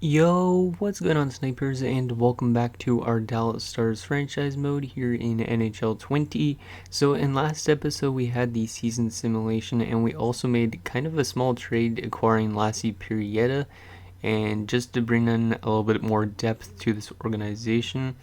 Yo, what's going on, snipers, and welcome back to our Dallas Stars franchise mode here in NHL 20. So in last episode we had the season simulation, and we also made kind of a small trade acquiring Lassi Pirietta, and just to bring in a little bit more depth to this organization.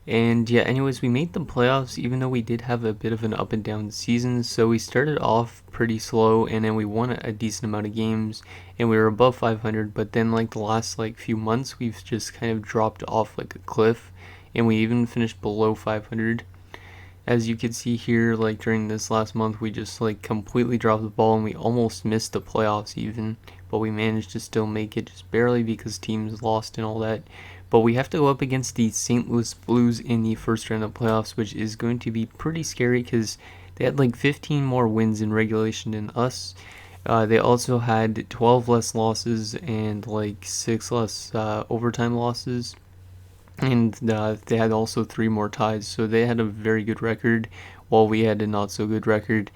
And yeah, anyways, we made the playoffs even though we did have a bit of an up and down season. So we started off pretty slow, and then we won a decent amount of games and we were above 500, but then like the last few months we've just kind of dropped off like a cliff, and we even finished below 500. As you can see here, like during this last month we just completely dropped the ball and we almost missed the playoffs even, but we managed to still make it just barely because teams lost and all that. But we have to go up against the St. Louis Blues in the first round of playoffs, which is going to be pretty scary because they had 15 more wins in regulation than us. They also had 12 less losses and 6 less overtime losses. And they had also 3 more ties, so they had a very good record, while we had a not so good record.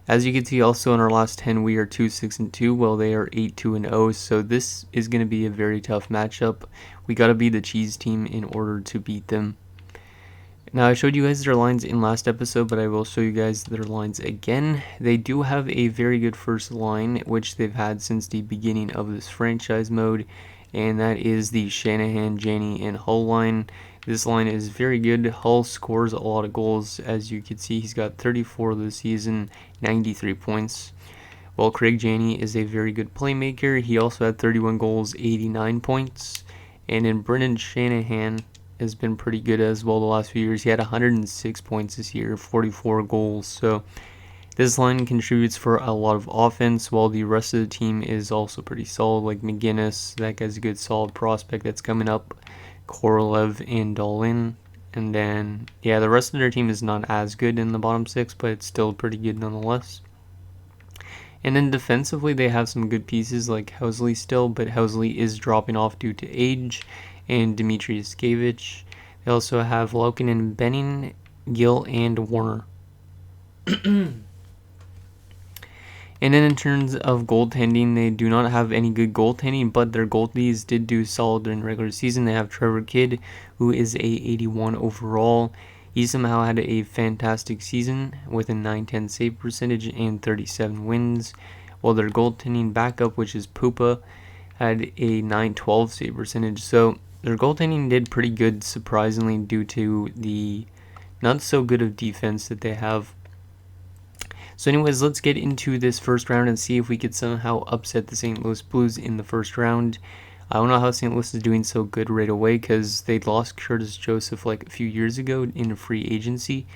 As you can see, also in our last 10, we are 2-6-2, while they are 8-2-0. So this is going to be a very tough matchup. We got to be the cheese team in order to beat them. Now, I showed you guys their lines in last episode, but I will show you guys their lines again. They do have a very good first line, which they've had since the beginning of this franchise mode, and that is the Shanahan, Janney, and Hull line. This line is very good. Hull scores a lot of goals. As you can see, he's got 34 this season, 93 points. While Craig Janney is a very good playmaker. He also had 31 goals, 89 points. And then Brendan Shanahan has been pretty good as well the last few years. He had 106 points this year, 44 goals. So this line contributes for a lot of offense, while the rest of the team is also pretty solid. Like McGinnis, that guy's a good solid prospect that's coming up. Korolev and Dolin. And then, yeah, the rest of their team is not as good in the bottom 6, but it's still pretty good nonetheless. And then defensively, they have some good pieces like Housley still, but Housley is dropping off due to age, and Dmitry Iskevich. They also have Laukinen, Benning, Gill, and Warner. And then in terms of goaltending, they do not have any good goaltending, but their goalies did do solid during the regular season. They have Trevor Kidd, who is a 81 overall. He somehow had a fantastic season with a .910 save percentage and 37 wins, while their goaltending backup, which is Pupa, had a .912 save percentage. So their goaltending did pretty good, surprisingly, due to the not so good of defense that they have. So anyways, let's get into this first round and see if we could somehow upset the St. Louis Blues in the first round. I don't know how St. Louis is doing so good right away because they lost Curtis Joseph a few years ago in free agency,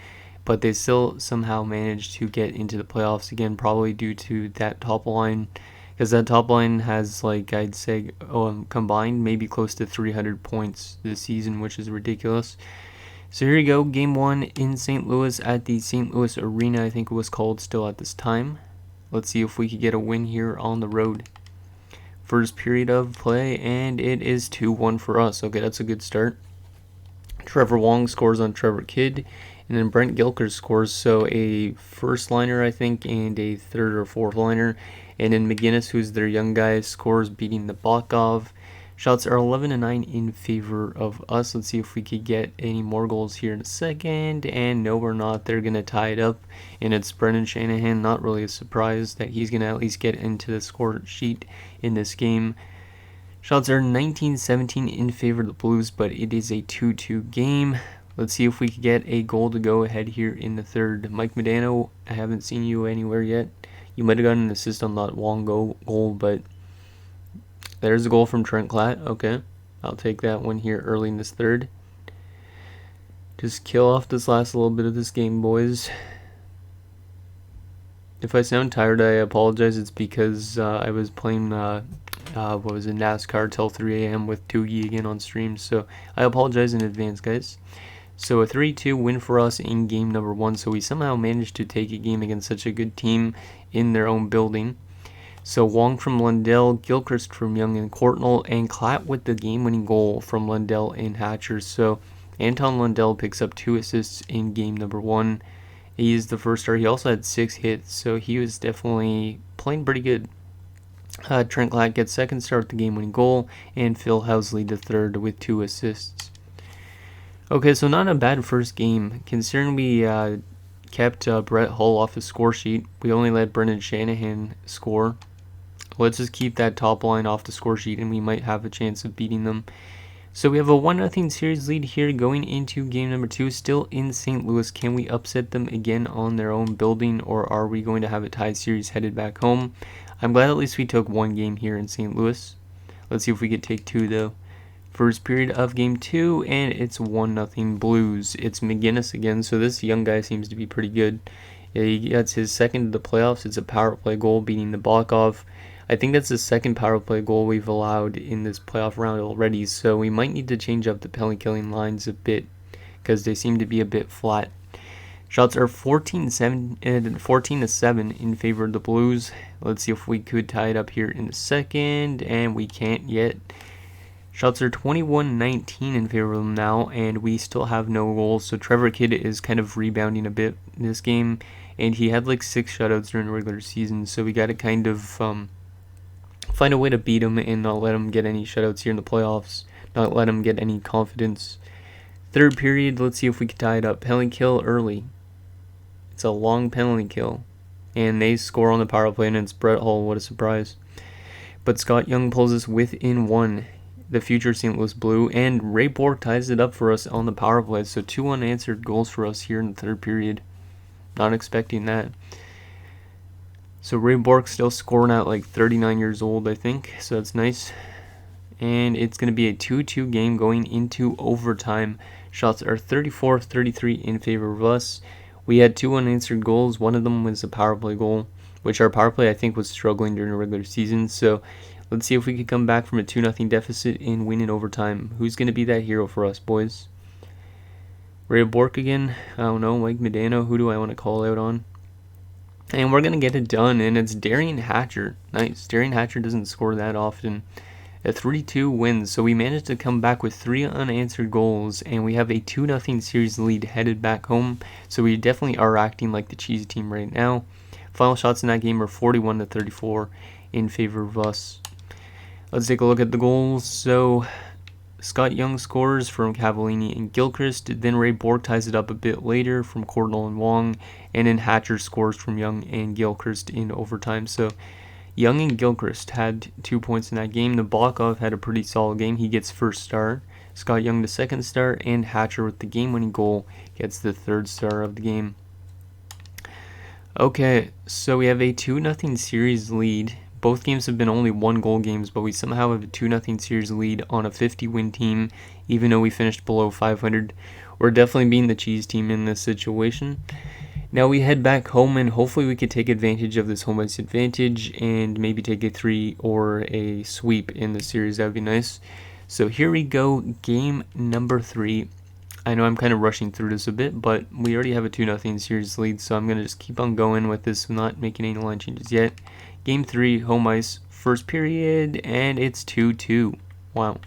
but they still somehow managed to get into the playoffs again, probably due to that top line, because that top line has I'd say combined maybe close to 300 points this season, which is ridiculous. So here you go, game 1 in St. Louis at the St. Louis Arena, I think it was called still at this time. Let's see if we could get a win here on the road. First period of play, and it is 2-1 for us. Okay, that's a good start. Trevor Wong scores on Trevor Kidd, and then Brent Gilker scores, so a first liner, I think, and a third or fourth liner. And then McGinnis, who's their young guy, scores, beating the Bakov. Shots are 11-9 in favor of us. Let's see if we could get any more goals here in a second. And no, we're not. They're going to tie it up. And it's Brendan Shanahan. Not really a surprise that he's going to at least get into the score sheet in this game. Shots are 19-17 in favor of the Blues, but it is a 2-2 game. Let's see if we could get a goal to go ahead here in the third. Mike Modano, I haven't seen you anywhere yet. You might have gotten an assist on that Wong goal, but there's a goal from Trent Klatt. Okay, I'll take that one here early in this third. Just kill off this last little bit of this game, boys. If I sound tired, I apologize. It's because I was playing NASCAR till 3 a.m. with Doogie again on stream. So I apologize in advance, guys. So a 3-2 win for us in game number 1. So we somehow managed to take a game against such a good team in their own building. So Wong from Lundell, Gilchrist from Young and Courtnall, and Klatt with the game-winning goal from Lundell and Hatcher. So Anton Lundell picks up 2 assists in game number 1. He is the first star. He also had 6 hits, so he was definitely playing pretty good. Trent Glatt gets second star with the game-winning goal, and Phil Housley the third with 2 assists. Okay, so not a bad first game. Considering we kept Brett Hull off the score sheet, we only let Brendan Shanahan score. Let's just keep that top line off the score sheet, and we might have a chance of beating them. So we have a 1-0 series lead here going into game number 2, still in St. Louis. Can we upset them again on their own building, or are we going to have a tied series headed back home? I'm glad at least we took 1 game here in St. Louis. Let's see if we could take 2 though. First period of game 2, and it's 1-0 Blues. It's McGinnis again, so this young guy seems to be pretty good. He gets his second of the playoffs. It's a power play goal beating the Nabokov. I think that's the second power play goal we've allowed in this playoff round already, so we might need to change up the penalty killing lines a bit because they seem to be a bit flat. Shots are 14-7 in favor of the Blues. Let's see if we could tie it up here in a second, and we can't yet. Shots are 21-19 in favor of them now, and we still have no goals, so Trevor Kidd is kind of rebounding a bit in this game, and he had like 6 shutouts during the regular season, so we got to kind of find a way to beat him and not let him get any shutouts here in the playoffs, not let him get any confidence. Third period, let's see if we can tie it up. Penalty kill early. It's a long penalty kill, and they score on the power play, and it's Brett Hull. What a surprise. But Scott Young pulls us within 1, the future St. Louis Blue, and Ray Bourque ties it up for us on the power play, so 2 unanswered goals for us here in the third period. Not expecting that. So Ray Bourque still scoring at like 39 years old, I think. So that's nice. And it's going to be a 2-2 game going into overtime. Shots are 34-33 in favor of us. We had 2 unanswered goals. One of them was a power play goal, which our power play I think was struggling during the regular season. So let's see if we could come back from a 2-0 deficit and win in overtime. Who's going to be that hero for us, boys? Ray Bourque again? I don't know. Mike Medano? Who do I want to call out on? And we're going to get it done, and it's Darian Hatcher. Nice. Darian Hatcher doesn't score that often. A 3-2 win, so we managed to come back with 3 unanswered goals, and we have a 2-0 series lead headed back home, so we definitely are acting like the cheesy team right now. Final shots in that game are 41-34 in favor of us. Let's take a look at the goals. So Scott Young scores from Cavallini and Gilchrist, then Ray Bourque ties it up a bit later from Cordell and Wong, and then Hatcher scores from Young and Gilchrist in overtime. So Young and Gilchrist had 2 points in that game. Nabokov had a pretty solid game. He gets first star. Scott Young the second star, and Hatcher with the game-winning goal gets the third star of the game. Okay, so we have a 2-0 series lead. Both games have been only 1-goal games, but we somehow have a 2-0 series lead on a 50-win team, even though we finished below 500. We're definitely being the cheese team in this situation. Now we head back home, and hopefully we could take advantage of this home ice advantage and maybe take a 3 or a sweep in the series. That would be nice. So here we go, game number 3. I know I'm kind of rushing through this a bit, but we already have a 2-0 series lead, so I'm going to just keep on going with this, not making any line changes yet. Game 3, home ice, first period, and it's 2-2. Wow.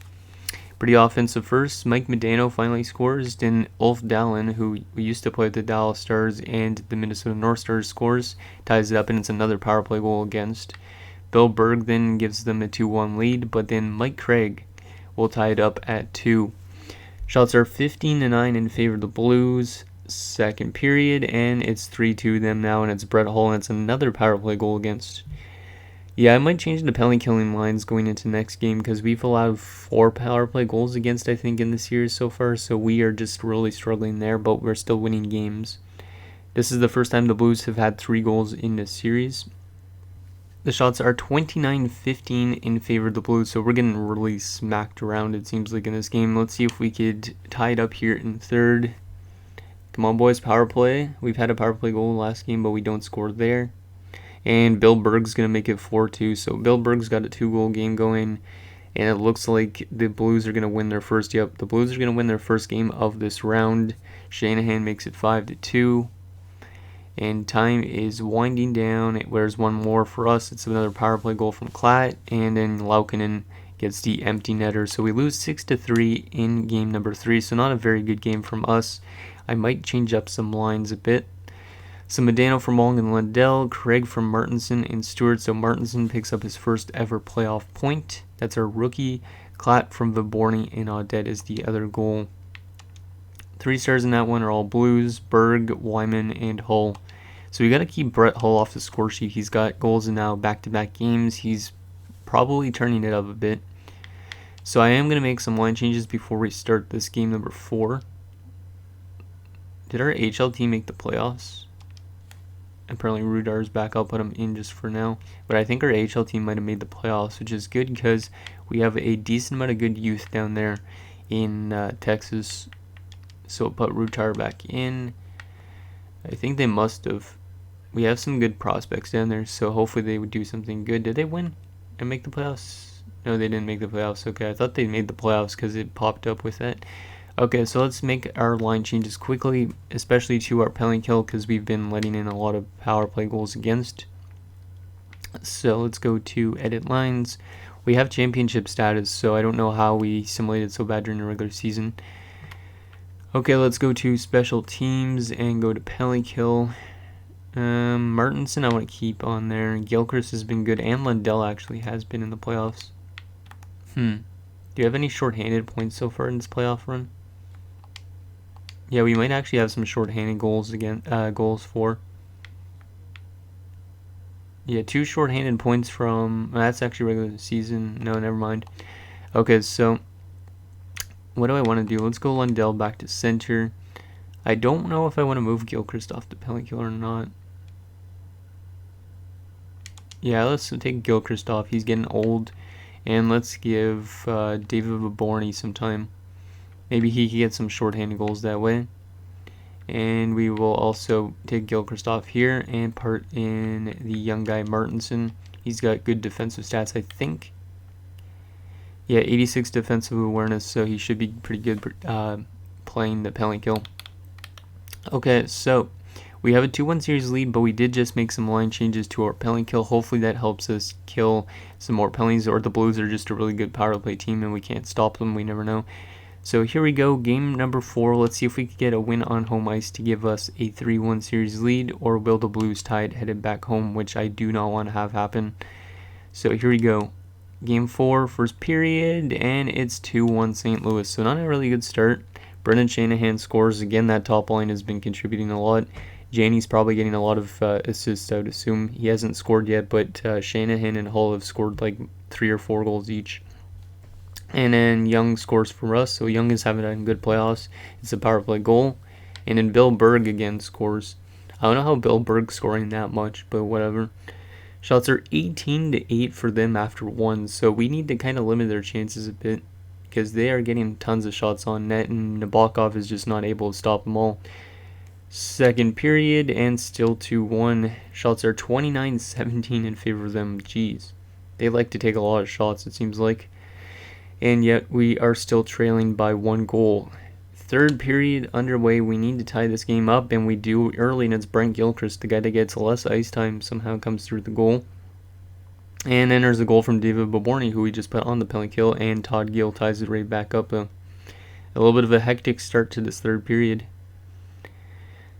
Pretty offensive first. Mike Medano finally scores. Then Ulf Dallin, who we used to play with the Dallas Stars and the Minnesota North Stars, scores, ties it up, and it's another power play goal against. Bill Berg then gives them a 2-1 lead, but then Mike Craig will tie it up at 2. Shots are 15-9 in favor of the Blues. Second period, and it's 3-2 them now, and it's Brett Hull, and it's another power play goal against. Yeah, I might change the penalty killing lines going into next game because we've allowed 4 power play goals against, I think, in the series so far, so we are just really struggling there, but we're still winning games. This is the first time the Blues have had 3 goals in this series. The shots are 29-15 in favor of the Blues, so we're getting really smacked around, it seems like, in this game. Let's see if we could tie it up here in third. Come on, boys, power play. We've had a power play goal last game, but we don't score there. And Bill Berg's going to make it 4-2. So Bill Berg's got a 2-goal game going. And it looks like the Blues are going to win their first. Yep, the Blues are going to win their first game of this round. Shanahan makes it 5-2. And time is winding down. There's one more for us. It's another power play goal from Klatt. And then Laukkanen gets the empty netter. So we lose 6-3 in game number 3. So not a very good game from us. I might change up some lines a bit. So Medano from Wong and Lundell, Craig from Martinson and Stewart. So Martinson picks up his first ever playoff point. That's our rookie. Klatt from Viborny and Audet is the other goal. 3 stars in that one are all Blues, Berg, Wyman, and Hull. So we got to keep Brett Hull off the score sheet. He's got goals in now back-to-back games. He's probably turning it up a bit. So I am going to make some line changes before we start this game number 4. Did our HL team make the playoffs? Apparently Rudar's back. I'll put him in just for now. But I think our HL team might have made the playoffs, which is good because we have a decent amount of good youth down there in Texas. So I'll put Rudar back in. I think they must have. We have some good prospects down there, so hopefully they would do something good. Did they win and make the playoffs? No, they didn't make the playoffs. Okay, I thought they made the playoffs because it popped up with that. Okay, so let's make our line changes quickly, especially to our penalty kill because we've been letting in a lot of power play goals against. So let's go to edit lines. We have championship status, so I don't know how we simulated so bad during the regular season. Okay, let's go to special teams and go to penalty kill. Martinson I want to keep on there. Gilchrist has been good, and Lundell actually has been in the playoffs. Do you have any shorthanded points so far in this playoff run? Yeah, we might actually have some shorthanded goals again. Goals for. Yeah, 2 shorthanded points from. That's actually regular season. No, never mind. Okay, so what do I want to do? Let's go Lundell back to center. I don't know if I want to move Gilchrist off the penalty kill or not. Yeah, let's take Gilchrist off. He's getting old. And let's give David Viborny some time. Maybe he can get some shorthanded goals that way. And we will also take Gilchrist off here and part in the young guy Martinson. He's got good defensive stats, I think. Yeah, 86 defensive awareness, so he should be pretty good playing the penalty kill. Okay, so we have a 2-1 series lead, but we did just make some line changes to our penalty kill. Hopefully that helps us kill some more penalties, or the Blues are just a really good power play team and we can't stop them. We never know. So here we go, game number 4. Let's see if we can get a win on home ice to give us a 3-1 series lead, or will the Blues tie it headed back home, which I do not want to have happen. So here we go. Game 4, first period, and it's 2-1 St. Louis. So not a really good start. Brendan Shanahan scores. Again, that top line has been contributing a lot. Janney's probably getting a lot of assists, I would assume. He hasn't scored yet, but Shanahan and Hull have scored like 3 or 4 goals each. And then Young scores for us, so Young is having a good playoffs. It's a power play goal. And then Bill Berg again scores. I don't know how Bill Berg's scoring that much, but whatever. Shots are 18-8 for them after 1, so we need to kind of limit their chances a bit because they are getting tons of shots on net, and Nabokov is just not able to stop them all. Second period, and still 2-1. Shots are 29-17 in favor of them. Jeez. They like to take a lot of shots, it seems like. And yet we are still trailing by 1 goal. Third period underway. We need to tie this game up, and we do early, and it's Brent Gilchrist, the guy that gets less ice time, somehow comes through the goal. And then there's a goal from David Viborny, who we just put on the penalty kill, and Todd Gill ties it right back up. A little bit of a hectic start to this third period.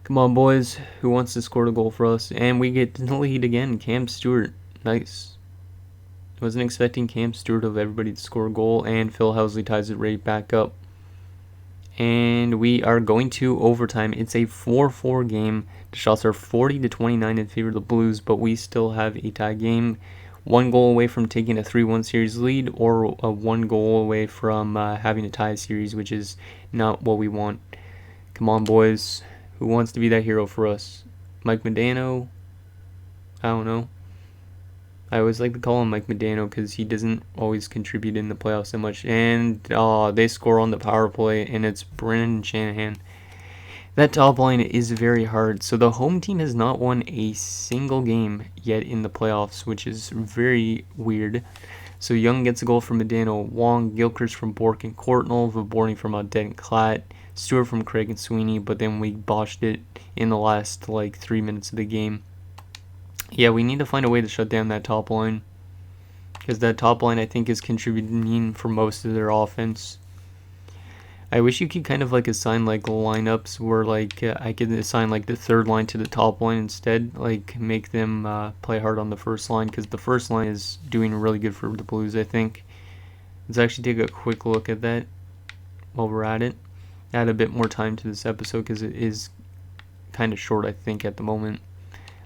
Come on, boys. Who wants to score the goal for us? And we get the lead again. Cam Stewart. Nice. Wasn't expecting Cam Stewart of everybody to score a goal, and Phil Housley ties it right back up. And we are going to overtime. It's a 4-4 game. The shots are 40-29 in favor of the Blues, but we still have a tie game. 1 goal away from taking a 3-1 series lead, or a 1 goal away from having a tie series, which is not what we want. Come on, boys. Who wants to be that hero for us? Mike Medano? I don't know. I always like to call him Mike Medano because he doesn't always contribute in the playoffs that much. And they score on the power play, and it's Brendan Shanahan. That top line is very hard. So the home team has not won a single game yet in the playoffs, which is very weird. So Young gets a goal from Medano, Wong, Gilchrist from Bork and Courtnall, Viborny from Audet and Klatt, Stewart from Craig and Sweeney, but then we botched it in the last 3 minutes of the game. Yeah, we need to find a way to shut down that top line, because that top line I think is contributing for most of their offense. I wish you could kind of like assign like lineups where like I could assign like the third line to the top line instead, like make them play hard on the first line, because the first line is doing really good for the Blues, I think. Let's actually take a quick look at that while we're at it. Add a bit more time to this episode because it is kind of short, I think, at the moment.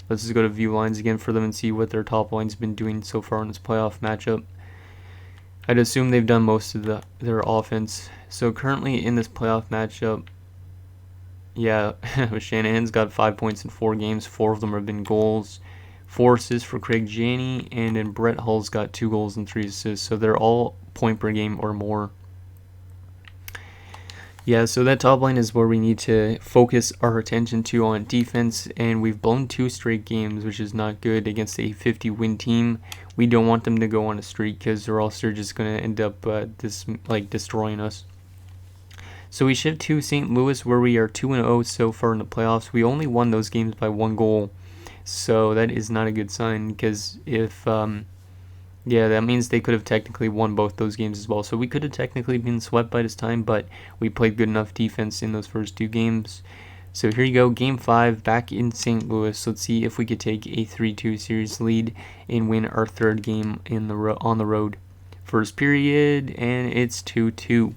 Let's just go to view lines again for them and see what their top line's been doing so far in this playoff matchup. I'd assume they've done most of their offense. So currently in this playoff matchup, yeah, Shanahan's got 5 points in 4 games. 4 of them have been goals. 4 assists for Craig Janney, and then Brett Hull's got 2 goals and 3 assists. So they're all point per game or more. Yeah, so that top line is where we need to focus our attention to on defense, and we've blown 2 straight games, which is not good against a 50-win team. We don't want them to go on a streak because or else they're just going to end up destroying us. So we shift to St. Louis, where we are 2-0 so far in the playoffs. We only won those games by 1 goal, so that is not a good sign, because if yeah, that means they could have technically won both those games as well. So we could have technically been swept by this time, but we played good enough defense in those first 2 games. So here you go, Game 5, back in St. Louis. Let's see if we could take a 3-2 series lead and win our 3rd game on the road. First period, and it's 2-2.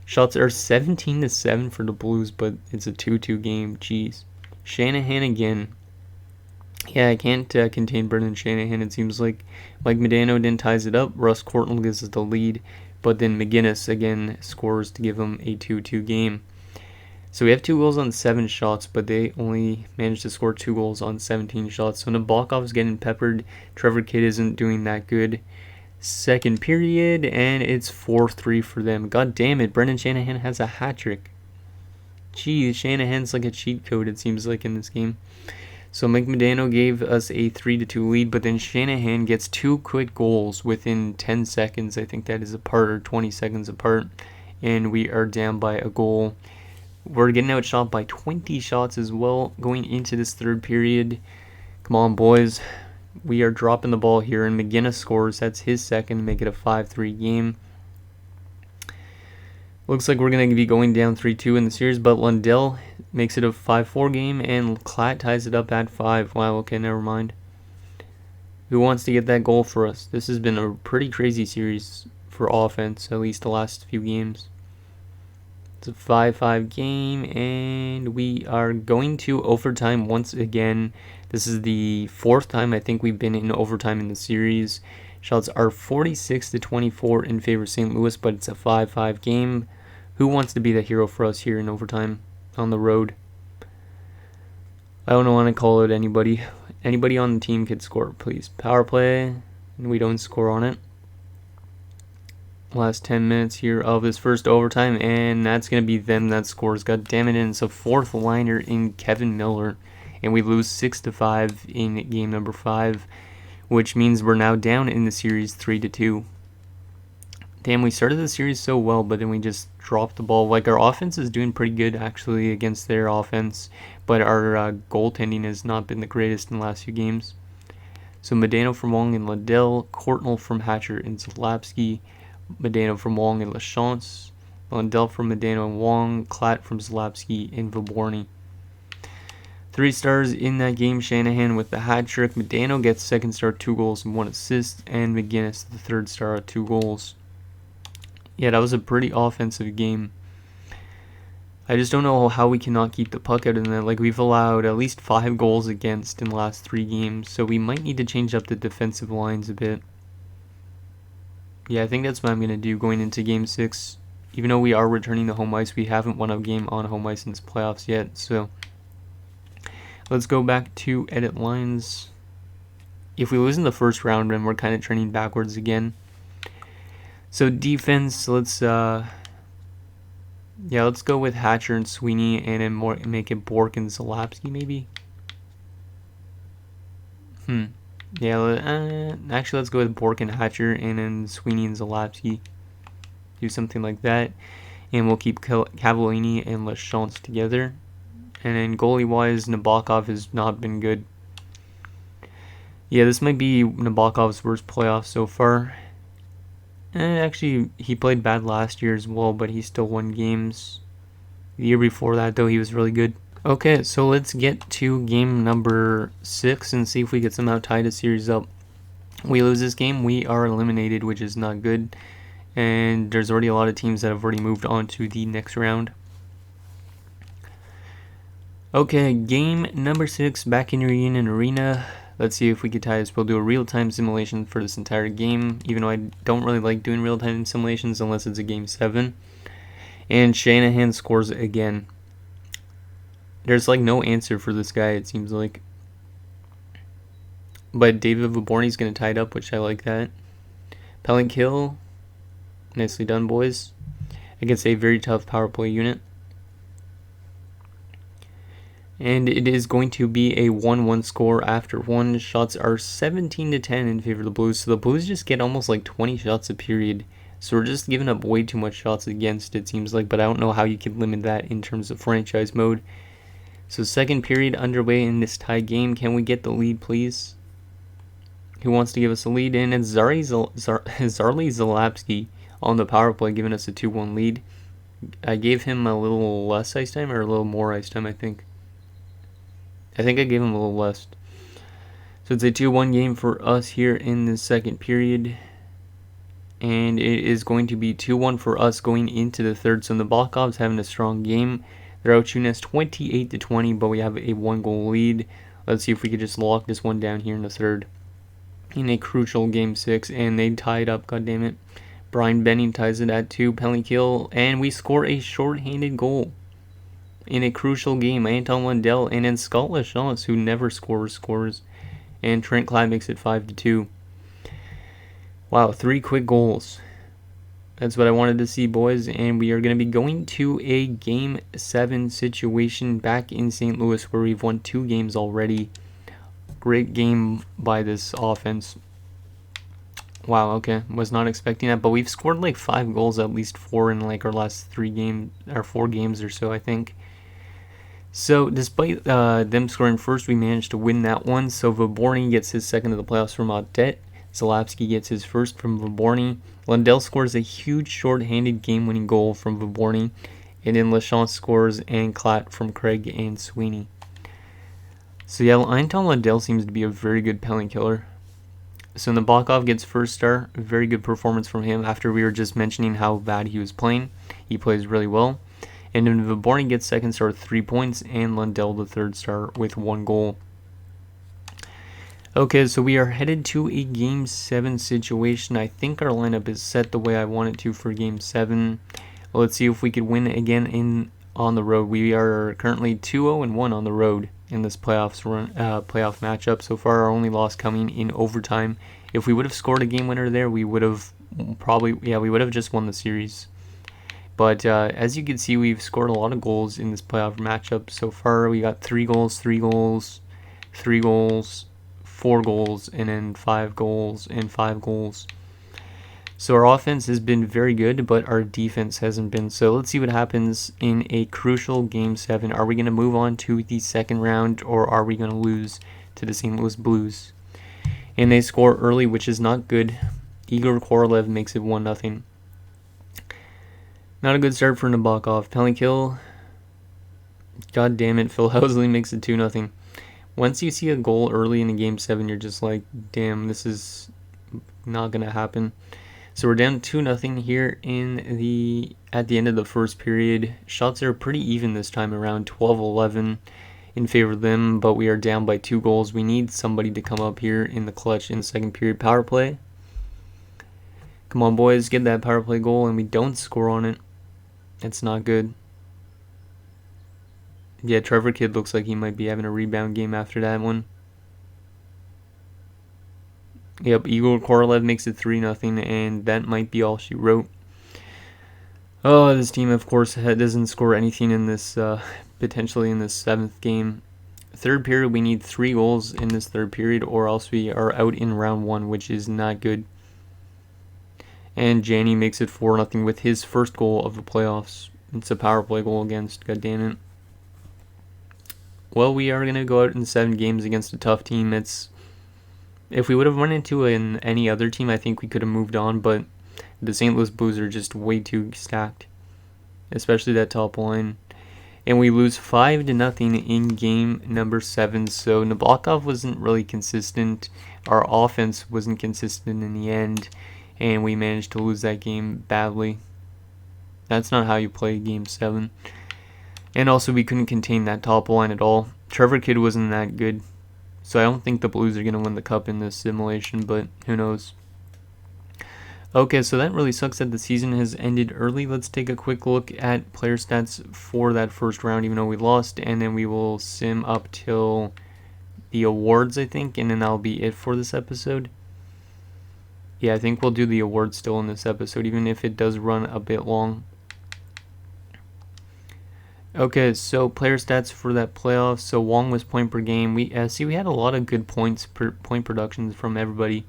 Shots are 17-7 for the Blues, but it's a 2-2 game. Jeez. Shanahan again. Yeah, I can't contain Brendan Shanahan. It seems like Mike Modano then ties it up. Russ Courtnall gives us the lead, but then McGinnis again scores to give him a 2-2 game. So we have 2 goals on 7 shots, but they only managed to score 2 goals on 17 shots. So Nabokov's getting peppered. Trevor Kidd isn't doing that good. Second period, and it's 4-3 for them. God damn it, Brendan Shanahan has a hat trick. Geez, Shanahan's like a cheat code, it seems like, in this game. So Mike Modano gave us a 3-2 lead, but then Shanahan gets 2 quick goals within 10 seconds. I think that is apart, or 20 seconds apart, and we are down by a goal. We're getting outshot by 20 shots as well going into this 3rd period. Come on, boys. We are dropping the ball here, and McGinnis scores. That's his 2nd, make it a 5-3 game. Looks like we're going to be going down 3-2 in the series, but Lundell makes it a 5-4 game, and Klatt ties it up at 5. Wow, okay, never mind. Who wants to get that goal for us? This has been a pretty crazy series for offense, at least the last few games. It's a 5-5 game, and we are going to overtime once again. This is the 4th time I think we've been in overtime in the series. Shots are 46-24 in favor of St. Louis, but it's a 5-5 game. Who wants to be the hero for us here in overtime on the road? I don't want to call it anybody. Anybody on the team could score, please. Power play, and we don't score on it. Last 10 minutes here of this first overtime, and that's going to be them that scores. God damn it, and it's a 4th liner in Kevin Miller, and we lose 6-5 in game number 5, which means we're now down in the series 3-2. Damn, we started the series so well, but then we just dropped the ball. Like, our offense is doing pretty good, actually, against their offense, but our goaltending has not been the greatest in the last few games. So Modano from Wong and Lundell, Courtnall from Hatcher and Zalapsky, Modano from Wong and Lachance, Lundell from Modano and Wong, Klatt from Zalapsky and Viborny. 3 stars in that game. Shanahan with the hat trick. Modano gets 2nd star, 2 goals and 1 assist, and McGinnis the 3rd star, 2 goals. Yeah, that was a pretty offensive game. I just don't know how we cannot keep the puck out of that. Like, we've allowed at least 5 goals against in the last 3 games, so we might need to change up the defensive lines a bit. Yeah, I think that's what I'm going to do going into Game 6. Even though we are returning to home ice, we haven't won a game on home ice in this playoffs yet, so let's go back to edit lines. If we lose in the first round, then we're kind of trending backwards again. So defense, let's go with Hatcher and Sweeney, and then make it Bork and Zalapsky maybe. Yeah, actually let's go with Bork and Hatcher, and then Sweeney and Zalapsky. Do something like that, and we'll keep Cavallini and Lachance together. And then goalie-wise, Nabokov has not been good. Yeah, this might be Nabokov's worst playoff so far. Actually, he played bad last year as well, but he still won games. The year before that, though, he was really good. Okay, so let's get to game number 6 and see if we can somehow tie the series up. We lose this game, we are eliminated, which is not good. And there's already a lot of teams that have already moved on to the next round. Okay, game number 6, back in Reunion Arena. Let's see if we can tie this. We'll do a real-time simulation for this entire game, even though I don't really like doing real-time simulations unless it's a game 7. And Shanahan scores again. There's like no answer for this guy, it seems like. But David Vaborny's going to tie it up, which I like that. Pelling kill. Nicely done, boys. Against a very tough power play unit. And it is going to be a 1-1 score after 1. Shots are 17-10 in favor of the Blues. So the Blues just get almost like 20 shots a period. So we're just giving up way too much shots against, it seems like. But I don't know how you can limit that in terms of franchise mode. So second period underway in this tie game. Can we get the lead, please? Who wants to give us a lead? And it's Zarly Zalapski on the power play, giving us a 2-1 lead. I gave him a little less ice time, or a little more ice time, I think. I think I gave him a little less. So it's a 2-1 game for us here in the second period. And it is going to be 2-1 for us going into the third. So the Blackhawks having a strong game. They're out shooting us 28-20, but we have a 1-goal lead. Let's see if we could just lock this one down here in the third. In a crucial game 6, and they tied up, goddammit. Brian Benning ties it at 2, penalty kill, and we score a short-handed goal. In a crucial game, Anton Lundell, and then Scott Lachance, who never scores. And Trent Clyde makes it 5-2. Wow, 3 quick goals. That's what I wanted to see, boys, and we are going to be going to a Game 7 situation back in St. Louis where we've won 2 games already. Great game by this offense. Wow, okay, was not expecting that, but we've scored like 5 goals, at least 4 in like our last 4 games or so, I think. So despite them scoring first, we managed to win that one. So Vaborny gets his second of the playoffs from Audette. Zalapski gets his first from Vaborny. Lundell scores a huge short-handed game-winning goal from Vaborny. And then Lachance scores and Klatt from Craig and Sweeney. So yeah, Anton Lundell seems to be a very good penalty killer. So Nabokov gets first star. Very good performance from him after we were just mentioning how bad he was playing. He plays really well. And then Vaborny gets second star with 3 points, and Lundell the third star with 1 goal. Okay, so we are headed to a Game 7 situation. I think our lineup is set the way I want it to for Game 7. Let's see if we could win again on the road. We are currently 2-0-1 on the road in this playoff matchup. So far, our only loss coming in overtime. If we would have scored a game winner there, we would have just won the series. But as you can see, we've scored a lot of goals in this playoff matchup so far. We got 3 goals, 3 goals, 3 goals, 4 goals, and then 5 goals and 5 goals. So our offense has been very good, but our defense hasn't been. So let's see what happens in a crucial Game 7. Are we going to move on to the second round, or are we going to lose to the St. Louis Blues? And they score early, which is not good. Igor Korolev makes it 1-0. Not a good start for Nabokov. Penalty kill. God damn it, Phil Housley makes it 2-0. Once you see a goal early in a Game 7, you're just like, damn, this is not going to happen. So we're down 2-0 here at the end of the first period. Shots are pretty even this time around, 12-11 in favor of them, but we are down by 2 goals. We need somebody to come up here in the clutch in the second period. Power play. Come on, boys, get that power play goal, and we don't score on it. It's not good. Yeah, Trevor Kidd looks like he might be having a rebound game after that one. Yep, Igor Korolev makes it 3-0, and that might be all she wrote. Oh, this team, of course, doesn't score anything in this, potentially in this 7th game. Third period, we need 3 goals in this third period, or else we are out in round 1, which is not good. And Janney makes it 4-0 with his first goal of the playoffs. It's a power play goal against, goddammit. Well, we are going to go out in 7 games against a tough team. If we would have run into any other team, I think we could have moved on, but The St. Louis Blues are just way too stacked, especially that top line. And we lose 5-0 in game number 7. So Nabokov wasn't really consistent. Our offense wasn't consistent in the end, and we managed to lose that game badly. That's not how you play game 7. And also, we couldn't contain that top line at all. Trevor Kidd wasn't that good, so I don't think the Blues are going to win the cup in this simulation, but who knows. Okay, so that really sucks that the season has ended early. Let's take a quick look at player stats for that first round, even though we lost, and then we will sim up till the awards, I think, and then that'll be it for this episode. Yeah, I think we'll do the awards still in this episode, even if it does run a bit long. Okay, so player stats for that playoff. So Wong was point per game. We had a lot of good point productions from everybody.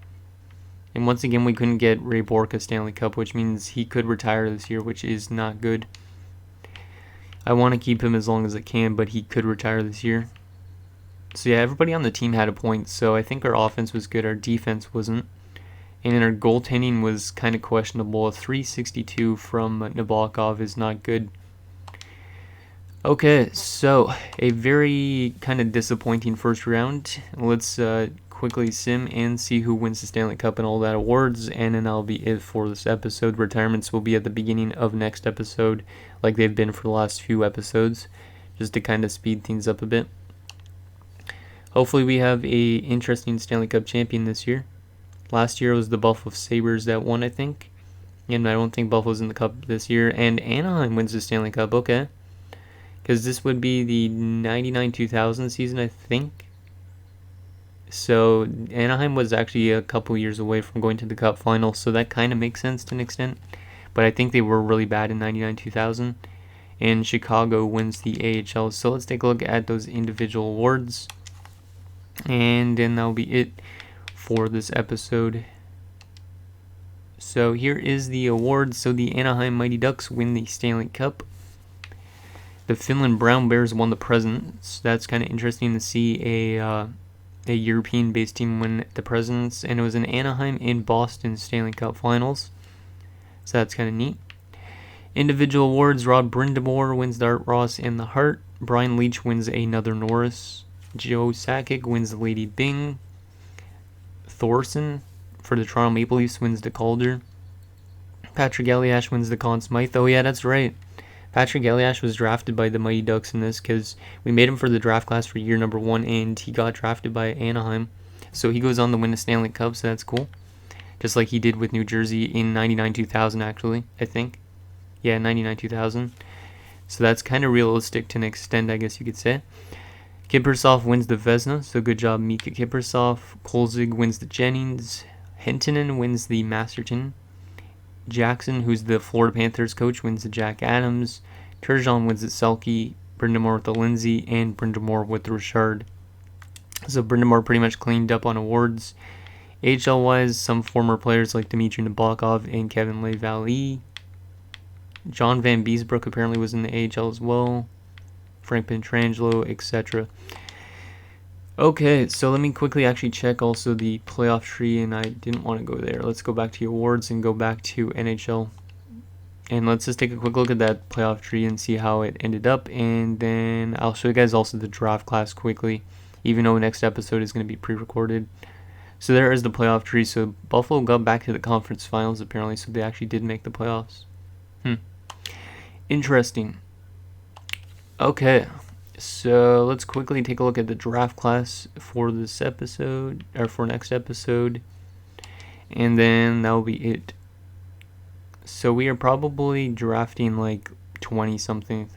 And once again, we couldn't get Ray Bourque a Stanley Cup, which means he could retire this year, which is not good. I want to keep him as long as I can, but he could retire this year. So yeah, everybody on the team had a point, so I think our offense was good, our defense wasn't. And then our goaltending was kind of questionable. A 362 from Nabokov is not good. Okay, so a very kind of disappointing first round. Let's quickly sim and see who wins the Stanley Cup and all that awards, and then that'll be it for this episode. Retirements will be at the beginning of next episode, like they've been for the last few episodes, just to kind of speed things up a bit. Hopefully we have a interesting Stanley Cup champion this year. Last year it was the Buffalo Sabres that won, I think, and I don't think Buffalo's in the Cup this year, and Anaheim wins the Stanley Cup, okay, because this would be the 99-2000 season, I think. So Anaheim was actually a couple years away from going to the Cup final, so that kind of makes sense to an extent. But I think they were really bad in 99-2000. And Chicago wins the AHL. So let's take a look at those individual awards. And then that'll be it for this episode. So here is the awards. So the Anaheim Mighty Ducks win the Stanley Cup. The Finland Brown Bears won the Presidents. That's kind of interesting to see a European-based team win the Presidents, and it was in Anaheim and Boston Stanley Cup Finals, so that's kind of neat. Individual awards: Rod Brindamore wins the Art Ross and the Hart. Brian Leetch wins another Norris. Joe Sakic wins the Lady Byng. Thorson for the Toronto Maple Leafs wins the Calder. Patrick Elias wins the Conn Smythe. Oh yeah, that's right. Patrick Elias was drafted by the Mighty Ducks in this because we made him for the draft class for year number 1, and he got drafted by Anaheim. So he goes on to win the Stanley Cup, so that's cool. Just like he did with New Jersey in 99-2000, actually, I think. Yeah, 99-2000. So that's kind of realistic to an extent, I guess you could say. Kiprusoff wins the Vezina, so good job, Mika Kiprusoff. Kolzig wins the Jennings. Hentunen wins the Masterton. Jackson, who's the Florida Panthers coach, wins the Jack Adams. Turgeon wins the Selke. Brindamore with the Lindsay, and Brindamore with the Richard. So Brindamore pretty much cleaned up on awards. AHL-wise, some former players like Dmitry Nabokov and Kevin LeValle. John Van Beesbrook apparently was in the AHL as well. Frank Pietrangelo, etc. Okay, so let me quickly actually check also the playoff tree, and I didn't want to go there. Let's go back to awards and go back to NHL. And let's just take a quick look at that playoff tree and see how it ended up, and then I'll show you guys also the draft class quickly, even though the next episode is going to be pre-recorded. So there is the playoff tree. So Buffalo got back to the conference finals apparently, so they actually did make the playoffs. Interesting. Okay. So let's quickly take a look at the draft class for this episode, or for next episode, and then that'll be it. So we are probably drafting like 20 something.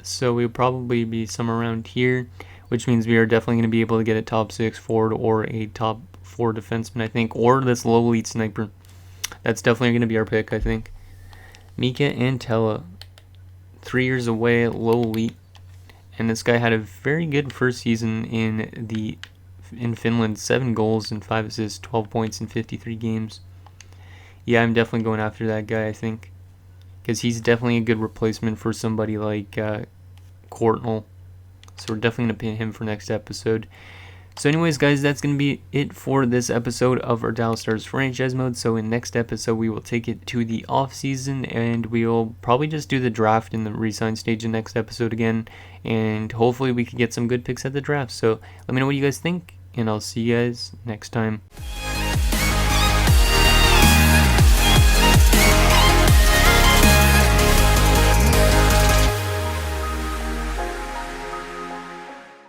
So we'll probably be somewhere around here, which means we are definitely going to be able to get a top 6 forward or a top 4 defenseman, I think, or this low elite sniper. That's definitely going to be our pick, I think. Mika Antella. 3 years away, low elite, and this guy had a very good first season in Finland. 7 goals and 5 assists, 12 points in 53 games. Yeah, I'm definitely going after that guy, I think, because he's definitely a good replacement for somebody like Courtnall. So we're definitely going to pin him for next episode. So anyways, guys, that's going to be it for this episode of our Dallas Stars franchise mode. So in next episode, we will take it to the off season, and we'll probably just do the draft in the re-sign stage in next episode again, and hopefully we can get some good picks at the draft. So let me know what you guys think, and I'll see you guys next time.